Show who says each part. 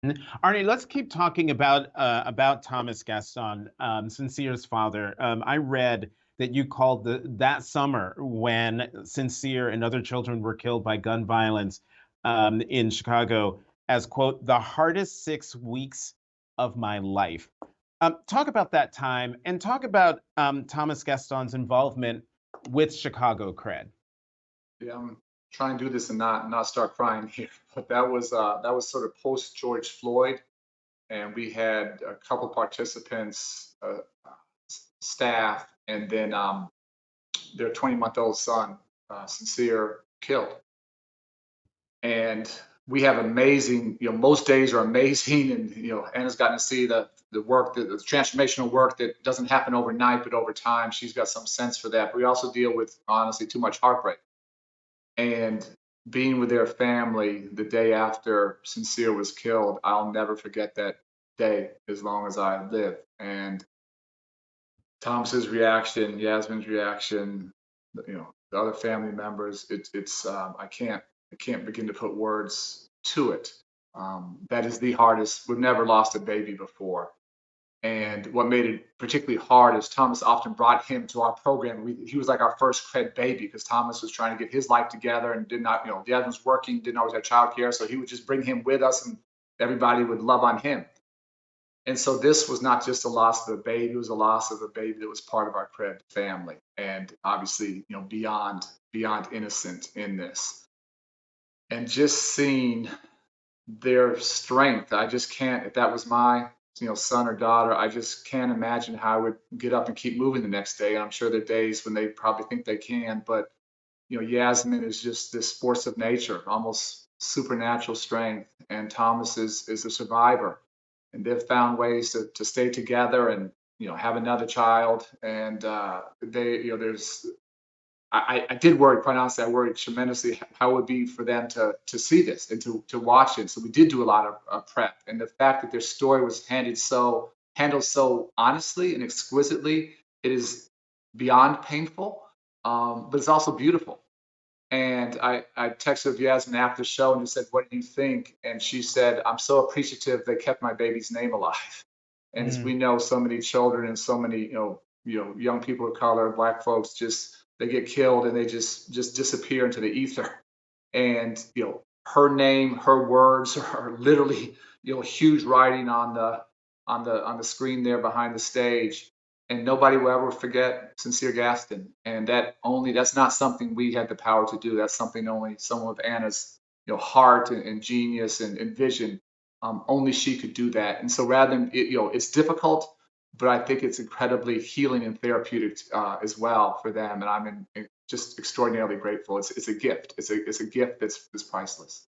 Speaker 1: Arnie, let's keep talking about Thomas Gaston, Sincere's father. I read that you called that summer when Sincere and other children were killed by gun violence in Chicago as, quote, the hardest 6 weeks of my life. Talk about that time and talk about Thomas Gaston's involvement with Chicago Cred.
Speaker 2: Yeah, I'm trying to do this and not start crying here, but that was sort of post George Floyd, and we had a couple participants, staff, and then their 20-month-old son, Sincere, killed. And we have amazing, most days are amazing, and Anna's gotten to see the work, the transformational work that doesn't happen overnight, but over time, she's got some sense for that. But we also deal with honestly too much heartbreak. And being with their family the day after Sincere was killed, I'll never forget that day as long as I live. And Thomas's reaction, Yasmin's reaction, the other family members, it's I can't begin to put words to it. That is the hardest. We've never lost a baby before. And what made it particularly hard is Thomas often brought him to our program. He was like our first cred baby because Thomas was trying to get his life together and did not, Dad was working, didn't always have childcare. So he would just bring him with us and everybody would love on him. And so this was not just a loss of a baby, it was a loss of a baby that was part of our cred family. And obviously, beyond innocent in this. And just seeing their strength, I just can't, if that was my son or daughter, I just can't imagine how I would get up and keep moving the next day. And I'm sure there are days when they probably think they can, but Yasmin is just this force of nature, almost supernatural strength, and Thomas is a survivor. And they've found ways to stay together and have another child. And they there's I did worry, quite honestly, I worried tremendously how it would be for them to see this and to watch it. So we did do a lot of prep, and the fact that their story was handled so honestly and exquisitely, it is beyond painful, but it's also beautiful. And I texted Yasmin after the show and just said, "What do you think?" And she said, "I'm so appreciative they kept my baby's name alive." And as we know, so many children and so many young people of color, Black folks, just they get killed and they just disappear into the ether. And her name, her words are literally huge writing on the screen there behind the stage. And nobody will ever forget Sincere Gaston. And that's not something we had the power to do. That's something only someone with Anna's heart and genius and vision, only she could do that. And so rather than it's difficult, but I think it's incredibly healing and therapeutic as well for them. And I'm just extraordinarily grateful. It's a gift. It's a gift that's priceless.